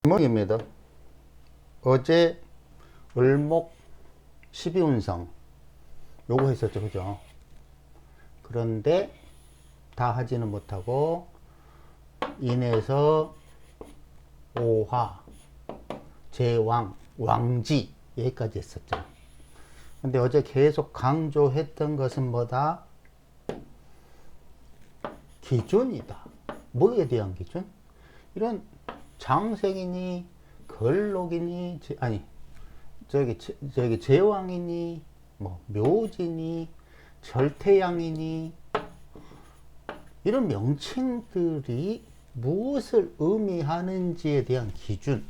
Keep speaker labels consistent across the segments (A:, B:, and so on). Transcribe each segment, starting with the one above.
A: 목입니다. 어제 을목 12운성 요거 했었죠, 그죠? 그런데 다 하지는 못하고 인해서 오화, 제왕, 왕지 여기까지 했었죠. 근데 어제 계속 강조했던 것은 뭐다? 기준이다. 뭐에 대한 기준? 이런 장생이니 걸록이니 저기 제왕이니 뭐 묘지니 절태양이니 이런 명칭들이 무엇을 의미하는지에 대한 기준,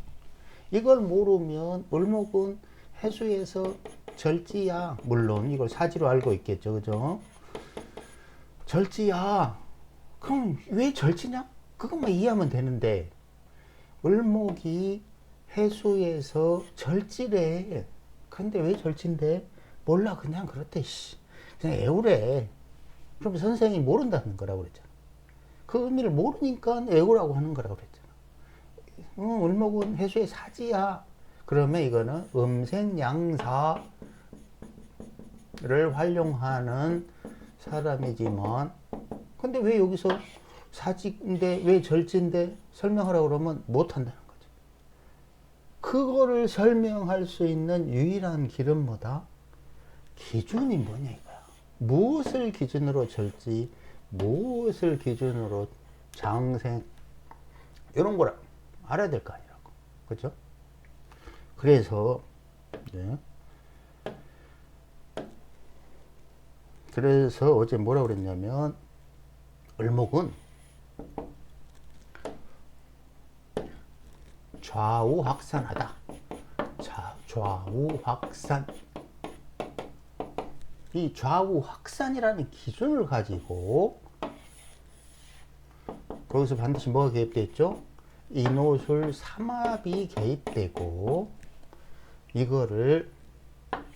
A: 이걸 모르면 을목은 해수에서 절지야, 물론 이걸 사지로 알고 있겠죠, 그죠? 절지야, 그럼 왜 절지냐? 그것만 이해하면 되는데 을목이 해수에서 절지래. 근데 왜 절지인데? 몰라, 그냥 그렇대. 그냥 애우래. 그럼 선생이 모른다는 거라고 그랬잖아. 그 의미를 모르니까 애우라고 하는 거라고 그랬잖아. 을목은 해수의 사지야. 그러면 이거는 음생양사를 활용하는 사람이지만, 근데 왜 여기서 사지인데 왜 절지인데 설명하라고 그러면 못한다는 거죠. 그거를 설명할 수 있는 유일한 길은 뭐다? 기준이 뭐냐 이거야. 무엇을 기준으로 절지, 무엇을 기준으로 장생, 이런 걸 알아야 될 거 아니라고. 그죠? 그래서 네. 그래서 어제 뭐라고 그랬냐면 을목은 좌우 확산하다. 좌우 확산. 이 좌우 확산이라는 기준을 가지고 거기서 반드시 뭐가 개입되어 있죠? 인호술 삼합이 개입되고, 이거를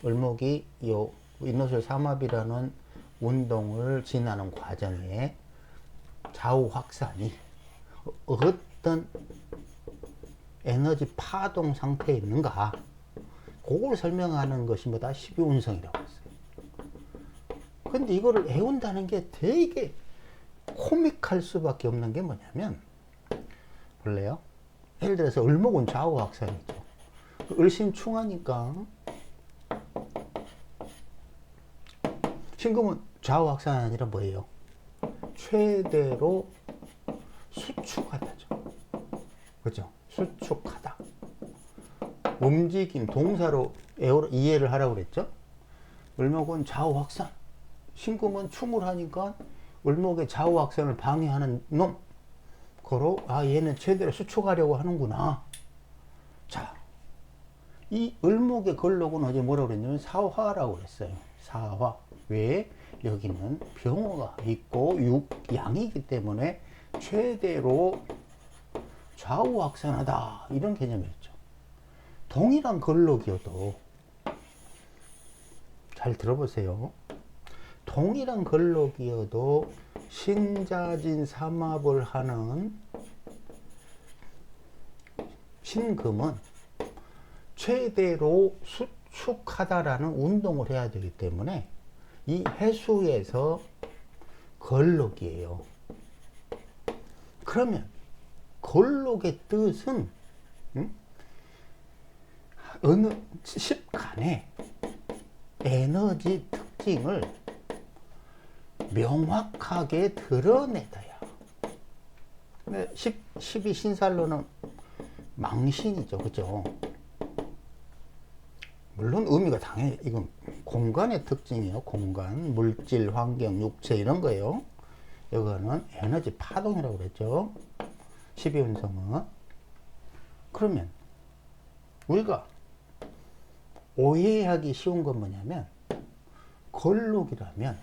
A: 을목이 요 인호술 삼합이라는 운동을 지나는 과정에 좌우 확산이 어떤 에너지 파동 상태에 있는가, 그걸 설명하는 것이 뭐다? 12운성이라고 했어요. 근데 이거를 애운다는 게 되게 코믹할 수밖에 없는 게 뭐냐면, 볼래요? 예를 들어서 을목은 좌우 확산이죠. 을신충하니까 신금은 좌우 확산이 아니라 뭐예요? 최대로 수축하다죠. 그죠? 수축하다. 움직임, 동사로 이해를 하라고 그랬죠? 을목은 좌우 확산. 신금은 충을 하니까 을목의 좌우 확산을 방해하는 놈. 그로, 얘는 최대로 수축하려고 하는구나. 자, 이 을목의 걸록은 어제 뭐라고 그랬냐면 사화라고 그랬어요. 사화. 왜? 여기는 병호가 있고 육양이기 때문에 최대로 좌우 확산하다, 이런 개념이었죠. 동일한 걸록이어도, 잘 들어보세요. 동일한 걸록이어도 신자진 삼합을 하는 신금은 최대로 수축하다라는 운동을 해야 되기 때문에 이 해수에서 걸록이에요. 그러면 걸록의 뜻은 어느 십간의 에너지 특징을 명확하게 드러내다야. 12신살로는 망신이죠, 그죠? 물론 의미가 당연히 이건 공간의 특징이에요. 공간, 물질, 환경, 육체, 이런 거예요. 이거는 에너지 파동이라고 그랬죠, 12운성은. 그러면 우리가 오해하기 쉬운 건 뭐냐면, 걸록이라면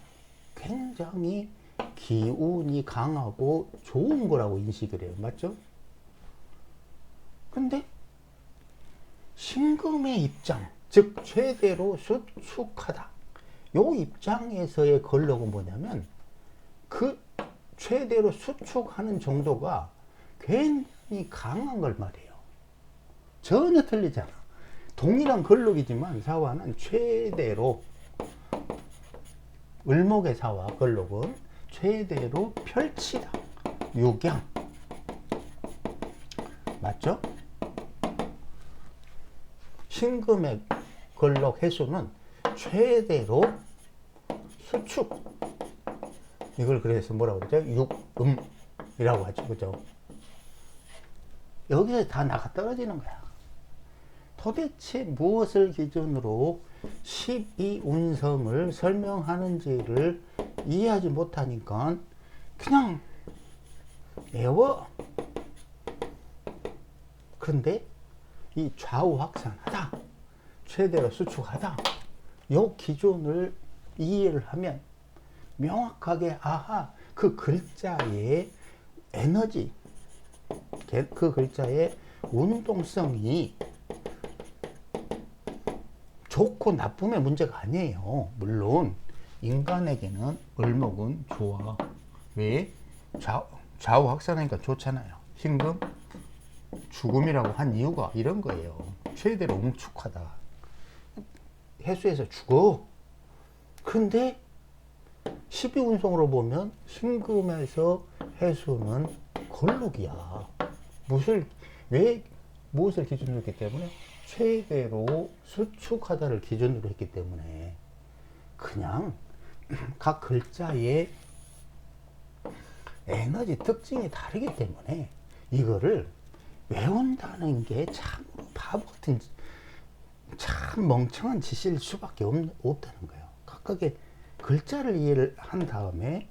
A: 굉장히 기운이 강하고 좋은 거라고 인식을 해요. 맞죠? 근데 신금의 입장, 즉 최대로 수축하다, 요 입장에서의 걸록은 뭐냐면 그 최대로 수축하는 정도가 굉장히 강한 걸 말해요. 전혀 틀리잖아. 동일한 걸록이지만 사화는 최대로, 을목의 사화 걸록은 최대로 펼치다. 육양. 맞죠? 신금의 걸록 해수는 최대로 수축. 이걸 그래서 뭐라고 그러죠? 육음이라고 하죠. 그죠? 여기서 다 나가 떨어지는 거야. 도대체 무엇을 기준으로 12운성을 설명하는지를 이해하지 못하니까 그냥 외워. 그런데 이 좌우 확산하다, 최대로 수축하다, 요 기준을 이해를 하면 명확하게 아하, 그 글자의 에너지, 그 글자의 운동성이 좋고 나쁨의 문제가 아니에요. 물론 인간에게는 을목은 좋아. 왜? 좌우 확산하니까 좋잖아요. 신금 죽음이라고 한 이유가 이런 거예요. 최대로 웅축하다. 해수에서 죽어. 근데 12운성으로 보면 신금에서 해수는 걸록이야. 무엇을 기준으로 했기 때문에? 최대로 수축하다를 기준으로 했기 때문에 그냥 각 글자의 에너지 특징이 다르기 때문에 이거를 외운다는 게 참으로 바보 같은, 참 멍청한 짓일 수밖에 없다는 거예요. 각각의 글자를 이해를 한 다음에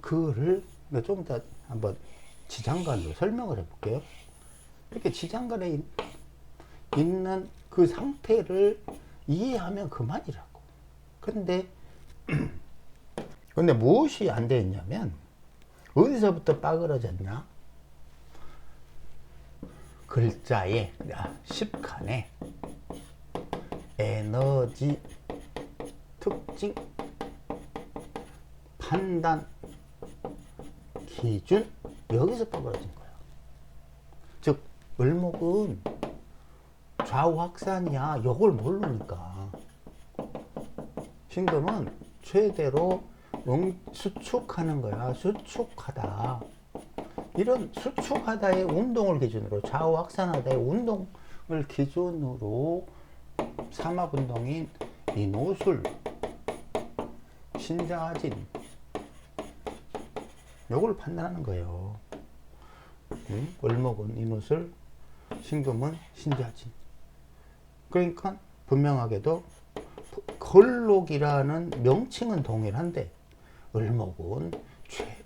A: 그거를 좀 이따 한번 지장간으로 설명을 해볼게요. 이렇게 지장간에 있는 그 상태를 이해하면 그만이라고. 근데 무엇이 안 되었냐면, 어디서부터 빠그러졌나? 글자의 10칸에 에너지 특징, 판단, 기준, 여기서 빠그러진 거야. 즉 을목은 좌우 확산이야, 요걸 모르니까. 신금은 최대로 수축하는 거야. 수축하다. 이런 수축하다의 운동을 기준으로, 좌우 확산하다의 운동을 기준으로 삼합운동인 인호술, 신자진, 요걸 판단하는 거예요. 을목은 인호술, 신금은 신자진. 그러니까 분명하게도 걸록이라는 명칭은 동일한데 을목은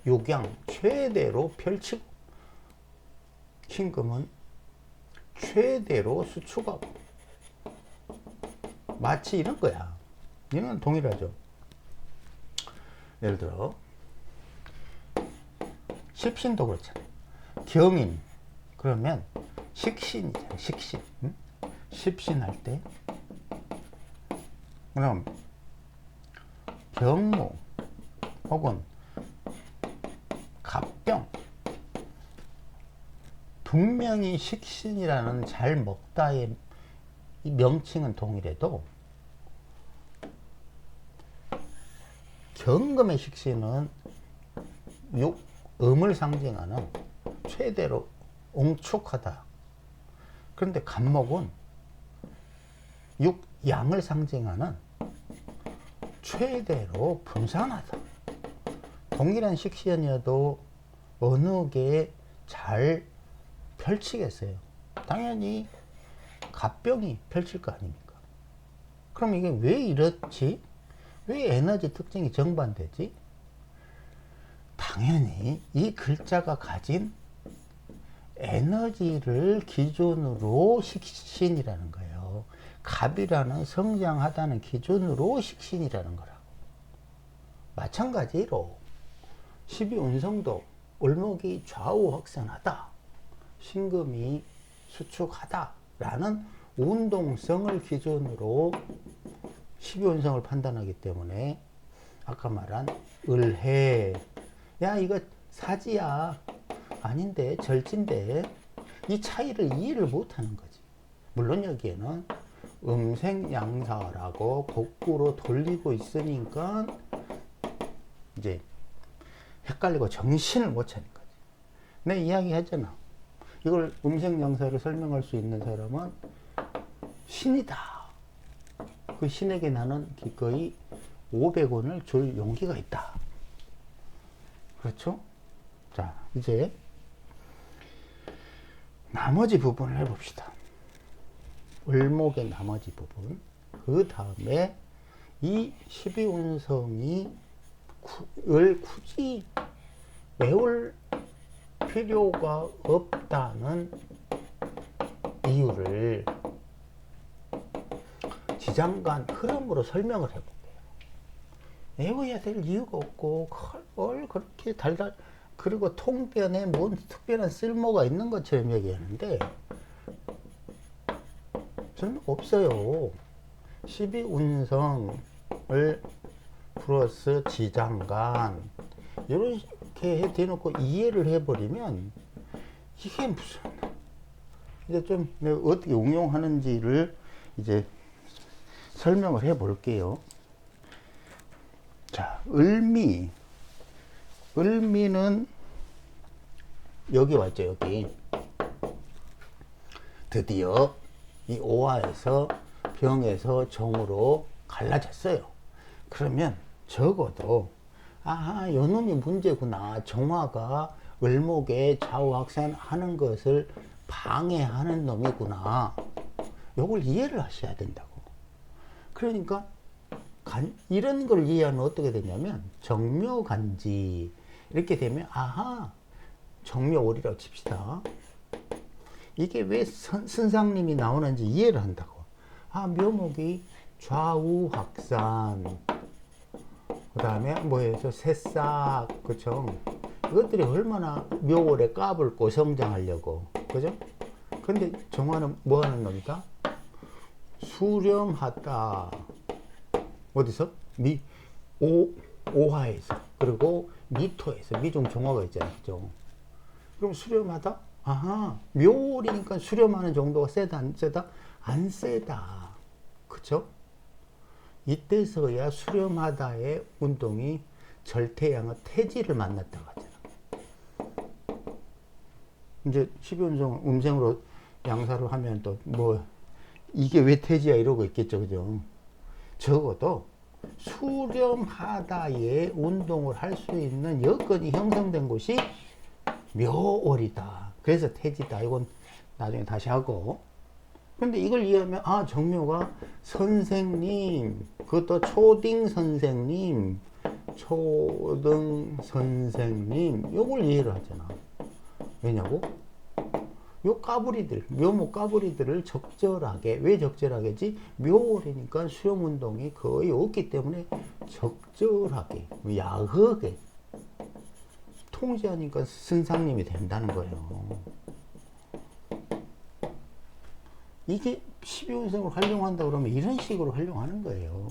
A: 육양 최대로 펼치고 신금은 최대로 수축하고, 마치 이런 거야. 이건 동일하죠. 예를 들어 십신도 그렇잖아요. 경인 그러면 식신이잖아요. 식신. 십신 할 때 그럼 병무 혹은 갑병, 분명히 식신이라는 잘 먹다의 이 명칭은 동일해도 경금의 식신은 음을 상징하는 최대로 옹축하다. 그런데 갑목은 양을 상징하는 최대로 분산하다. 동일한 식신이어도 어느 게 잘 펼치겠어요? 당연히 갑병이 펼칠 거 아닙니까? 그럼 이게 왜 이렇지? 왜 에너지 특징이 정반되지? 당연히 이 글자가 가진 에너지를 기준으로 식신이라는 거예요. 갑이라는 성장하다는 기준으로 식신이라는 거라고. 마찬가지로 12운성도 을목이 좌우 확산하다, 신금이 수축하다 라는 운동성을 기준으로 12운성을 판단하기 때문에 아까 말한 을해, 야 이거 사지야, 아닌데 절진데, 이 차이를 이해를 못하는 거지. 물론 여기에는 음생양사라고 거꾸로 돌리고 있으니까 이제 헷갈리고 정신을 못 차는 거지. 내 이야기 했잖아. 이걸 음생양사를 설명할 수 있는 사람은 신이다. 그 신에게 나는 기꺼이 500원을 줄 용기가 있다. 그렇죠? 자, 이제 나머지 부분을 해봅시다. 을목의 나머지 부분. 그 다음에 이 12운성이 을 굳이 외울 필요가 없다는 이유를 지장간 흐름으로 설명을 해볼게요. 외워야 될 이유가 없고 뭘 그렇게 달달 그리고 통변에 뭔 특별한 쓸모가 있는 것처럼 얘기하는데 쓸모가 없어요. 12운성을 플러스 지장간 이렇게 대놓고 이해를 해버리면 이게 무슨 이제 좀 내가 어떻게 응용하는지를 이제 설명을 해볼게요. 자, 을미는 여기 왔죠. 여기 드디어 이 오화에서 병에서 정으로 갈라졌어요. 그러면 적어도 아하, 요 놈이 문제구나. 정화가 을목에 좌우확산하는 것을 방해하는 놈이구나. 요걸 이해를 하셔야 된다고. 그러니까 이런 걸 이해하면 어떻게 되냐면 정묘간지 이렇게 되면 아하, 정묘월이라고 칩시다. 이게 왜 선상님이 나오는지 이해를 한다고. 아, 묘목이 좌우확산 그 다음에 뭐예요? 새싹, 그쵸? 이것들이 얼마나 묘월에 값을 고 성장하려고, 그죠? 근데 정화는 뭐 하는 놈이다? 수렴하다. 어디서? 오화에서. 그리고 미토에서. 미중 정화가 있잖아요. 그죠? 그럼 수렴하다? 아하, 묘월이니까 수렴하는 정도가 세다, 안 세다? 안 세다. 그쵸? 이때서야 수렴하다의 운동이 절태양의 태지를 만났다고 하잖아. 이제 12운성 음생으로 양사를 하면 또 뭐 이게 왜 태지야 이러고 있겠죠. 그죠? 적어도 수렴하다의 운동을 할 수 있는 여건이 형성된 곳이 묘월이다. 그래서 태지다. 이건 나중에 다시 하고. 근데 이걸 이해하면 아, 정묘가 선생님, 그것도 초딩 선생님, 초등 선생님, 요걸 이해를 하잖아. 왜냐고? 요 까불이들, 묘목 까불이들을 적절하게, 왜 적절하게지? 묘월이니까 수렴운동이 거의 없기 때문에 적절하게, 야하게 통제하니까 선상님이 된다는 거예요. 이게 12운성을 활용한다 그러면 이런 식으로 활용하는 거예요.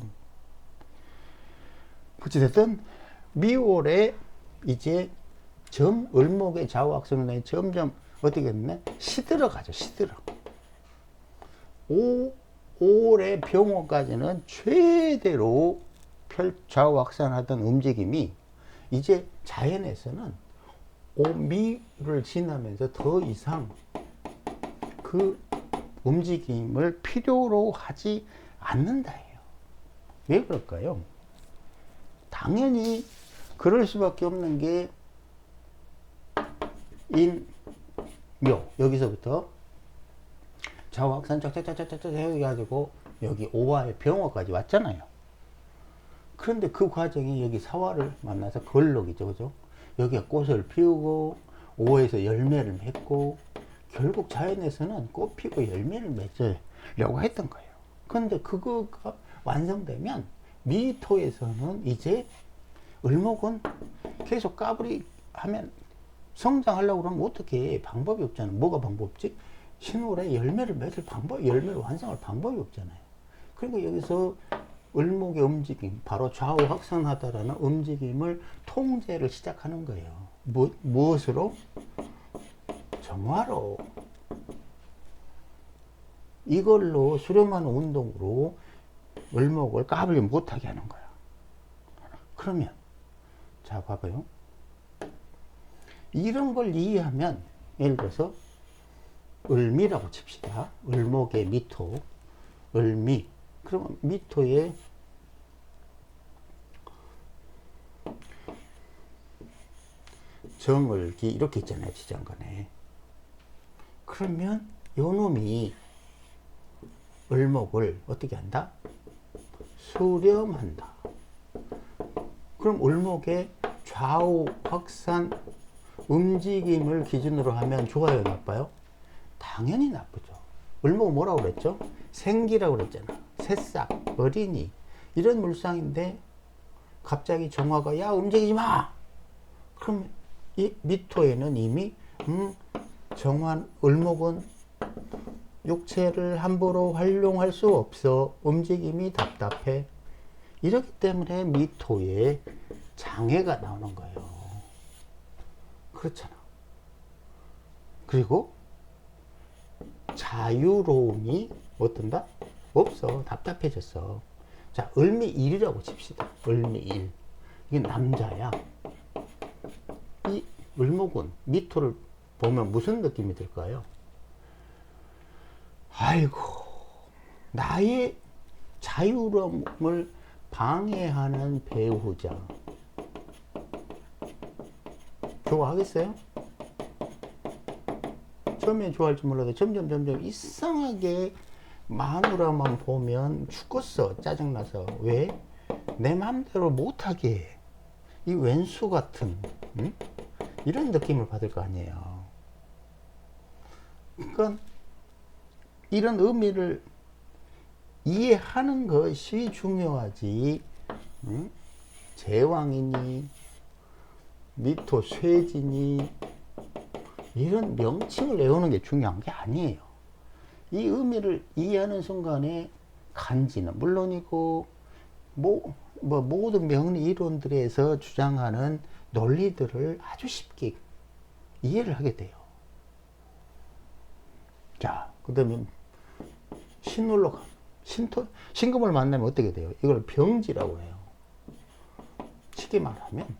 A: 어찌됐든 미월에 이제 을목의 좌우악성론에 점점 어떻게 됐네? 시들어가죠. 시들어. 5월의 병호까지는 최대로 좌우확산하던 움직임이 이제 자연에서는 오미를 지나면서 더 이상 그 움직임을 필요로 하지 않는다예요. 왜 그럴까요? 당연히 그럴 수밖에 없는 게 묘, 여기서부터 좌우확산 쫙쫙쫙쫙쫙 해가지고 여기 오화의 병화까지 왔잖아요. 그런데 그 과정이 여기 사화를 만나서 걸록이죠. 그죠? 여기가 꽃을 피우고 오에서 열매를 맺고 결국 자연에서는 꽃 피고 열매를 맺으려고 했던 거예요. 그런데 그거가 완성되면 미토에서는 이제 을목은 계속 까불이 하면 성장하려고 그러면 어떻게 해? 방법이 없잖아. 뭐가 방법 없지? 신월에 열매를 맺을 방법, 열매를 완성할 방법이 없잖아요. 그러니까 여기서 을목의 움직임, 바로 좌우 확산하다라는 움직임을 통제를 시작하는 거예요. 무엇으로? 정화로. 이걸로 수렴하는 운동으로 을목을 까불지 못하게 하는 거야. 그러면 자 봐봐요. 이런 걸 이해하면 예를 들어서 을미라고 칩시다. 을목의 미토, 을미. 그러면 미토에 정을기 이렇게 있잖아요. 지정간에. 그러면 요 놈이 을목을 어떻게 한다? 수렴한다. 그럼 을목의 좌우 확산 움직임을 기준으로 하면 좋아요, 나빠요? 당연히 나쁘죠. 을목은 뭐라고 그랬죠? 생기라고 그랬잖아. 새싹, 어린이 이런 물상인데 갑자기 정화가 야 움직이지 마. 그럼 이 미토에는 이미 정화 을목은 육체를 함부로 활용할 수 없어. 움직임이 답답해. 이렇기 때문에 미토에 장애가 나오는 거예요. 그렇잖아. 그리고 자유로움이 어떤다? 없어. 답답해졌어. 자, 을미일이라고 칩시다. 을미일. 이게 남자야. 이 을목은 미토를 보면 무슨 느낌이 들까요? 아이고, 나의 자유로움을 방해하는 배우자. 좋아하겠어요? 처음엔 좋아할지 몰라도 점점 이상하게 마누라만 보면 죽겠어. 짜증나서. 왜? 내 마음대로 못하게 해. 이 왼수 같은 이런 느낌을 받을 거 아니에요. 그러니까 이런 의미를 이해하는 것이 중요하지. 제왕이니 미토 쇠지니 이런 명칭을 외우는 게 중요한 게 아니에요. 이 의미를 이해하는 순간에 간지는 물론이고 모든 명리 이론들에서 주장하는 논리들을 아주 쉽게 이해를 하게 돼요. 자, 그 다음에 신월로 신금을 만나면 어떻게 돼요? 이걸 병지라고 해요. 쉽게 말하면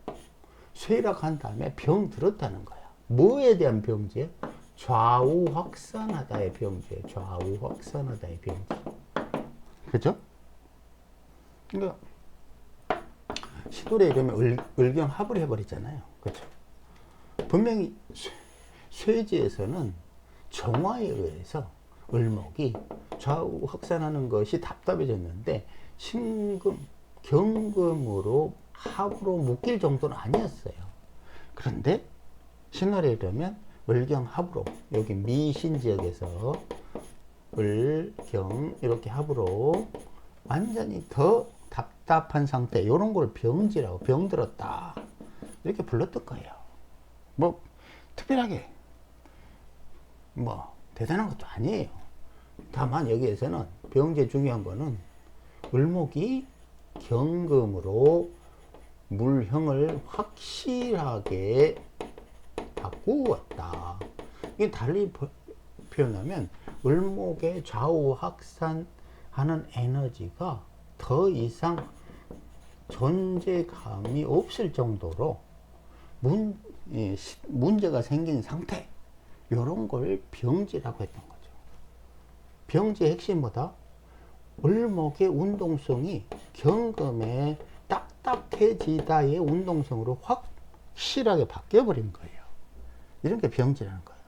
A: 쇠락한 다음에 병 들었다는 거야. 뭐에 대한 병지에? 좌우 확산하다의 병지. 좌우 확산하다의 병지. 그죠? 그러니까 시돌에 이러면 을경합을 해버리잖아요. 그죠? 분명히 쇠지에서는 정화에 의해서 을목이 좌우 확산하는 것이 답답해졌는데 신금, 경금으로 합으로 묶일 정도는 아니었어요. 그런데 신월에 이르면 을경합으로 여기 미신 지역에서 을경 이렇게 합으로 완전히 더 답답한 상태, 이런 걸 병지라고, 병들었다 이렇게 불렀던 거예요. 뭐 특별하게 뭐 대단한 것도 아니에요. 다만 여기에서는 병지에 중요한 거는 을목이 경금으로 물형을 확실하게 바꾸었다. 이게 달리 표현하면 을목의 좌우 확산하는 에너지가 더 이상 존재감이 없을 정도로 문제가 생긴 상태, 이런 걸 병지라고 했던 거죠. 병지의 핵심은 뭐다? 을목의 운동성이 경금의 딱딱해지다의 운동성으로 확실하게 바뀌어버린 거예요. 이런 게 병지라는 거예요.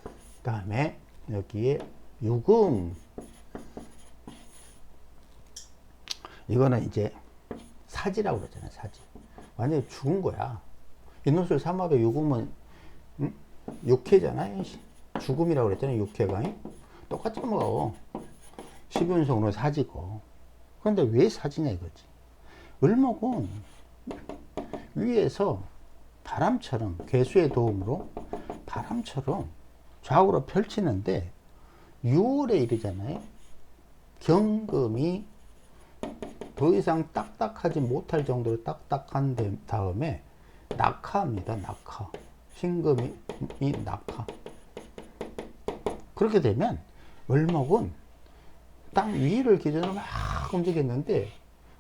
A: 그 다음에 여기에 유금, 이거는 이제 사지라고 그러잖아요. 사지. 완전히 죽은 거야. 인호술 삼합의 유금은 육해잖아요. 죽음이라고 그랬잖아요. 육해가. 똑같이 먹어. 십윤성으로 사지고. 그런데 왜 사지냐 이거지. 을목은 위에서 바람처럼, 괴수의 도움으로 바람처럼 좌우로 펼치는데 6월에 이르잖아요. 경금이 더 이상 딱딱하지 못할 정도로 딱딱한 다음에 낙하입니다. 낙하. 신금이 낙하. 그렇게 되면 을목은 땅 위를 기준으로 막 움직였는데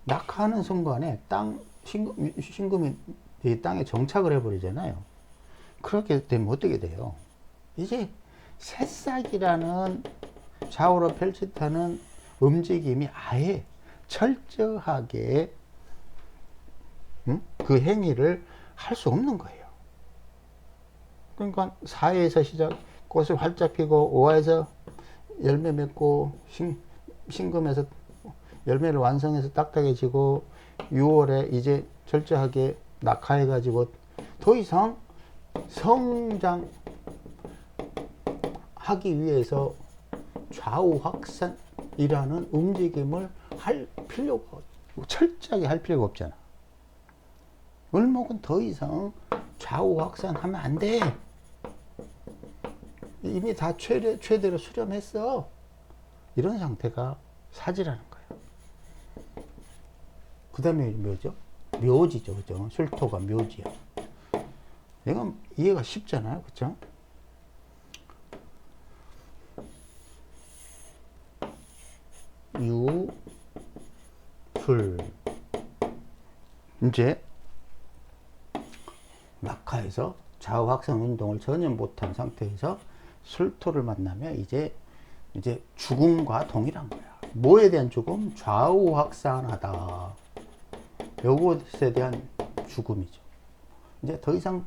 A: 낙하하는 순간에 신금이 이 땅에 정착을 해버리잖아요. 그렇게 되면 어떻게 돼요? 이제 새싹이라는 좌우로 펼치타는 움직임이 아예 철저하게 그 행위를 할 수 없는 거예요. 그러니까 사에서 시작 꽃을 활짝 피고 오화에서 열매 맺고 신금에서 열매를 완성해서 딱딱해지고 6월에 이제 철저하게 낙하해 가지고 더 이상 성장하기 위해서 좌우 확산이라는 움직임을 할 필요가 철저하게 할 필요가 없잖아. 을목은 더 이상 좌우 확산하면 안 돼. 이미 다 최대로 수렴했어. 이런 상태가 사지라는 거예요. 그 다음에 뭐죠? 묘지죠. 그죠? 술토가 묘지야. 이건 이해가 쉽잖아요. 그죠? 술. 이제 낙하에서 좌우 확산 운동을 전혀 못한 상태에서 술토를 만나면 이제 죽음과 동일한 거야. 뭐에 대한 죽음? 좌우 확산하다. 요것에 대한 죽음이죠. 이제 더 이상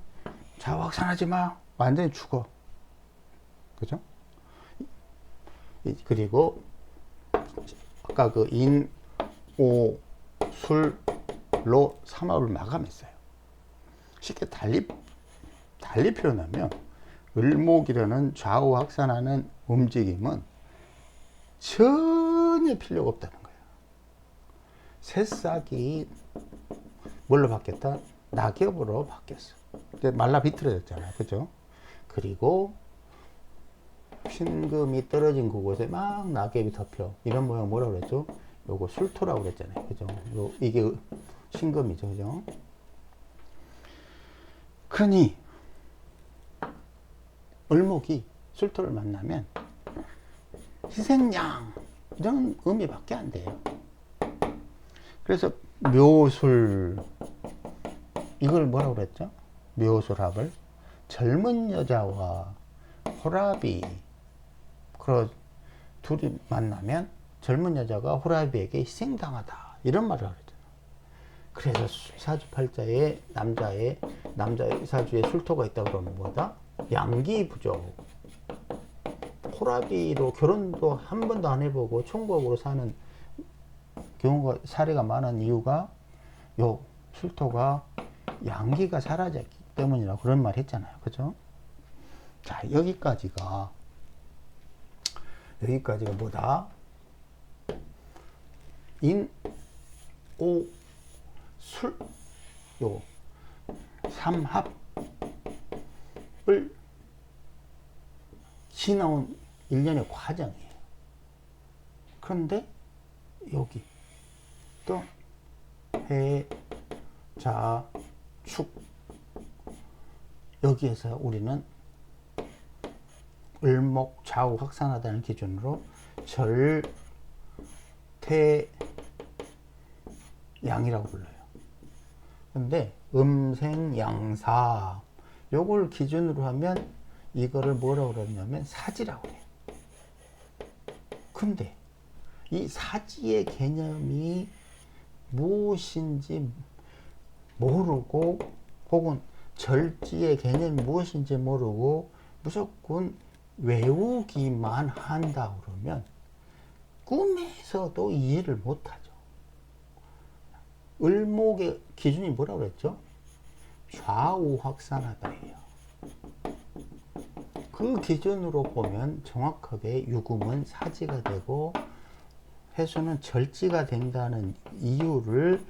A: 좌우 확산하지 마. 완전히 죽어. 그죠? 그리고 아까 그 인, 오, 술로 삼합을 마감했어요. 쉽게 달리 표현하면 을목이라는 좌우 확산하는 움직임은 전혀 필요가 없다는 거예요. 새싹이 뭘로 바뀌었다? 낙엽으로 바뀌었어. 말라 비틀어졌잖아요. 그죠? 그리고 신금이 떨어진 그곳에 막 낙엽이 덮여. 이런 모양 뭐라고 그랬죠? 요거 술토라고 그랬잖아요. 그죠? 이게 신금이죠. 그죠? 그러니 을목이 술토를 만나면 희생양 이런 의미밖에 안 돼요. 그래서 묘술 이걸 뭐라고 그랬죠? 묘술합을 젊은 여자와 호라비 그 둘이 만나면 젊은 여자가 호라비에게 희생당하다 이런 말을 하잖아요. 그래서 사주팔자에 남자의 사주에 술토가 있다 그러면 뭐다? 양기 부족. 호라비로 결혼도 한 번도 안 해보고 총각으로 사는 경우가 사례가 많은 이유가 요 술토가 양기가 사라졌기 때문이라 그런 말 했잖아요. 그죠? 자, 여기까지가 뭐다? 인, 오, 술, 요 삼합을 지나온 일련의 과정이에요. 그런데 여기 또 해, 자, 축 여기에서 우리는 을목 좌우 확산하다는 기준으로 절, 태, 양이라고 불러요. 근데 음생, 양사 요걸 기준으로 하면 이거를 뭐라고 그러냐면 사지라고 해요. 근데 이 사지의 개념이 무엇인지 모르고 혹은 절지의 개념이 무엇인지 모르고 무조건 외우기만 한다 그러면 꿈에서도 이해를 못하죠. 을목의 기준이 뭐라고 그랬죠? 좌우 확산하다예요. 그 기준으로 보면 정확하게 유금은 사지가 되고 해수는 절지가 된다는 이유를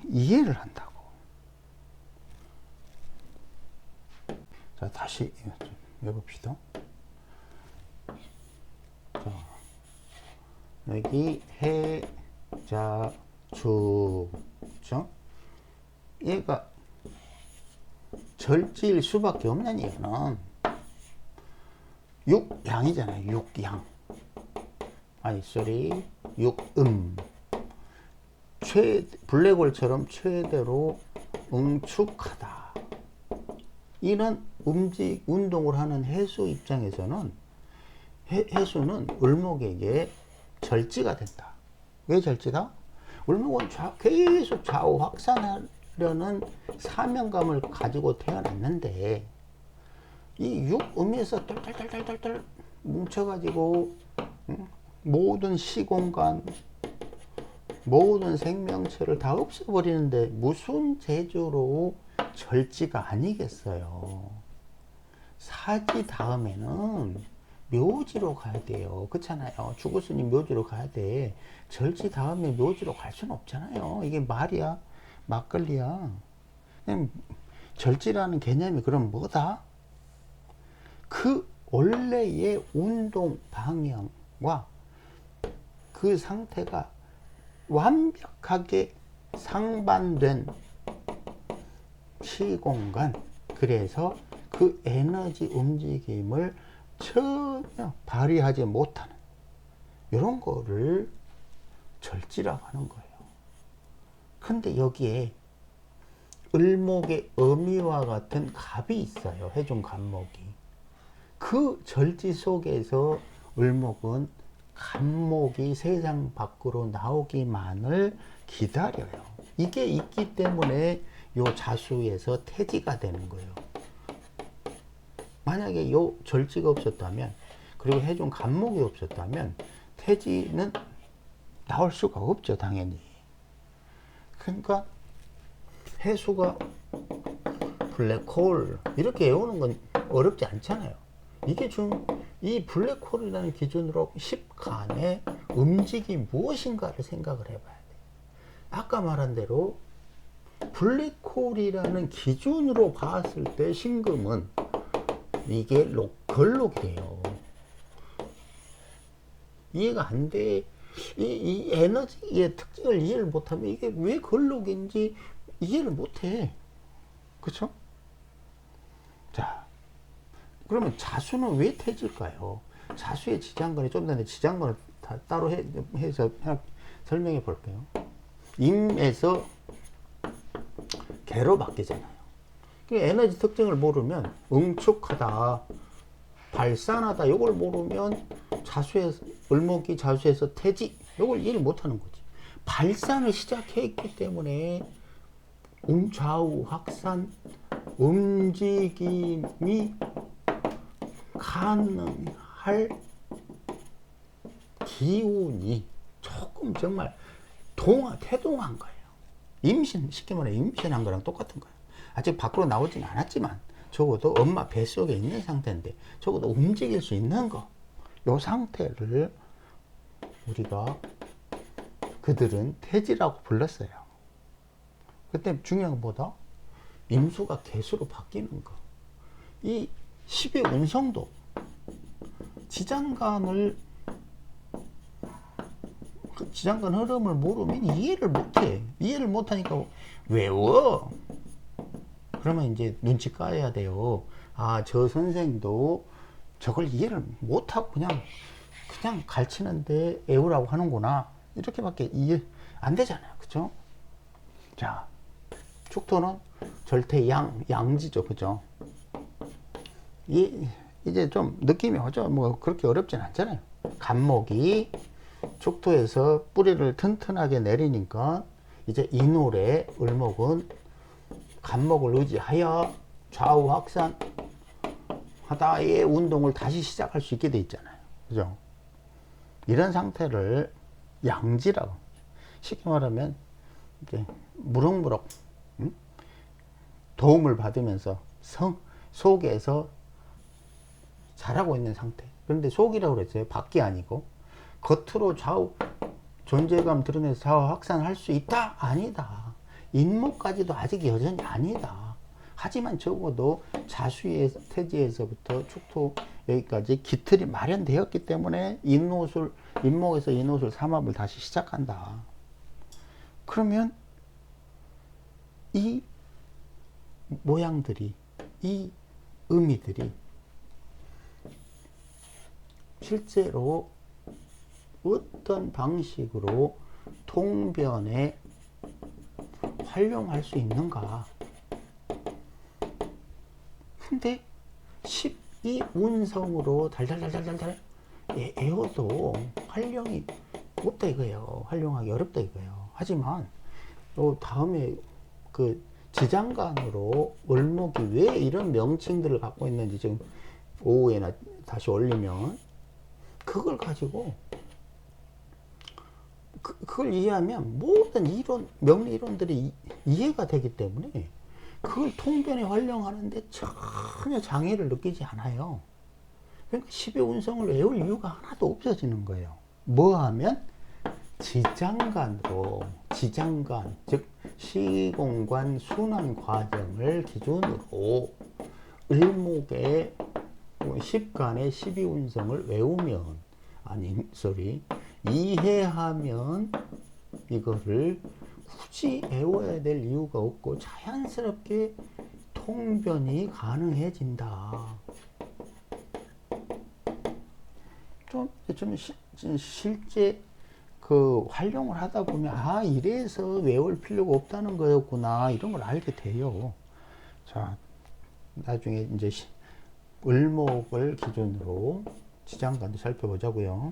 A: 이해를 한다고. 자, 다시 좀 해봅시다. 자, 여기 해, 자, 주, 그죠? 얘가 절지일 수밖에 없는 이유는 육양이잖아요. 육양. 아니 쏘리 6음 블랙홀처럼 최대로 응축하다. 이런 운동을 하는 해수 입장에서는 해수는 을목에게 절지가 된다. 왜 절지다? 을목은 계속 좌우 확산하려는 사명감을 가지고 태어났는데 이 육음에서 똘똘똘똘똘 뭉쳐가지고 모든 시공간 모든 생명체를 다 없애버리는데 무슨 재주로 절지가 아니겠어요. 사지 다음에는 묘지로 가야 돼요. 그렇잖아요. 죽었으니 묘지로 가야 돼. 절지 다음에 묘지로 갈 수는 없잖아요. 이게 말이야? 막걸리야? 그냥 절지라는 개념이 그럼 뭐다? 그 원래의 운동 방향과 그 상태가 완벽하게 상반된 시공간, 그래서 그 에너지 움직임을 전혀 발휘하지 못하는 이런 거를 절지라고 하는 거예요. 근데 여기에 을목의 어미와 같은 갑이 있어요. 해중 갑목이. 그 절지 속에서 을목은 갑목이 세상 밖으로 나오기만을 기다려요. 이게 있기 때문에 요 자수에서 태지가 되는 거예요. 만약에 요 절지가 없었다면, 그리고 해중 갑목이 없었다면 태지는 나올 수가 없죠, 당연히. 그러니까 해수가 블랙홀 이렇게 외우는 건 어렵지 않잖아요. 이게 이 블랙홀이라는 기준으로 10간의 움직임이 무엇인가를 생각을 해봐야 돼. 아까 말한 대로 블랙홀이라는 기준으로 봤을 때 신금은 이게 걸록이에요. 이해가 안 돼. 이 에너지의 특징을 이해를 못하면 이게 왜 걸록인지 이해를 못해. 그쵸? 자, 그러면 자수는 왜 태질까요? 자수의 지장간이 좀 전에 지장간을 따로 해서 설명해 볼게요. 임에서 개로 바뀌잖아요. 에너지 특징을 모르면 응축하다, 발산하다 이걸 모르면 자수에서 을목이 자수에서 태지 이걸 이해를 못하는 거지. 발산을 시작했기 때문에 좌우 확산 움직임이 가능할 기운이 조금 정말 태동한 거예요. 쉽게 말해 임신한 거랑 똑같은 거예요. 아직 밖으로 나오진 않았지만 적어도 엄마 뱃속에 있는 상태인데 적어도 움직일 수 있는 거, 요 상태를 우리가 그들은 태지라고 불렀어요. 그때 중요한 것보다 임수가 개수로 바뀌는 거. 이 10의 운성도 지장간 흐름을 모르면 이해를 못해. 이해를 못하니까 외워. 그러면 이제 눈치 까야 돼요. 아, 저 선생도 저걸 이해를 못하고 그냥 가르치는데 외우라고 하는구나. 이렇게밖에 이해 안 되잖아요. 그죠? 자, 축토는 절대 양지죠. 그죠? 이제 좀 느낌이 오죠? 뭐 그렇게 어렵진 않잖아요. 갑목이 축토에서 뿌리를 튼튼하게 내리니까 이제 인월에 을목은 갑목을 의지하여 좌우 확산 하다의 운동을 다시 시작할 수 있게 돼 있잖아요. 그죠? 이런 상태를 양지라고. 쉽게 말하면 이제 무럭무럭 도움을 받으면서 속에서 자라고 있는 상태. 그런데 속이라고 그랬어요. 밖이 아니고. 겉으로 좌우 존재감 드러내서 좌우 확산할 수 있다? 아니다. 인목까지도 아직 여전히 아니다. 하지만 적어도 자수의 태지에서부터 축토 여기까지 기틀이 마련되었기 때문에 인목에서 인옷을 삼합을 다시 시작한다. 그러면 이 모양들이, 이 의미들이 실제로 어떤 방식으로 통변에 활용할 수 있는가. 근데 12운성으로 달달달달달달 애워도 활용이 없다 이거예요. 활용하기 어렵다 이거예요. 하지만 다음에 그 지장간으로 을목이 왜 이런 명칭들을 갖고 있는지 지금 오후에나 다시 올리면 그걸 가지고 그걸 이해하면 모든 이론, 명리 이론들이 이해가 되기 때문에 그걸 통변에 활용하는데 전혀 장애를 느끼지 않아요. 그러니까 12운성을 외울 이유가 하나도 없어지는 거예요. 뭐 하면 지장간으로, 지장간, 즉 시공간 순환 과정을 기준으로 을목의 10간의 12운성을 외우면, 아니, 이해하면 이거를 굳이 외워야 될 이유가 없고 자연스럽게 통변이 가능해진다. 좀 실제 그 활용을 하다 보면 이래서 외울 필요가 없다는 거였구나 이런 걸 알게 돼요. 자, 나중에 이제 을목을 기준으로 지장간도 살펴보자고요.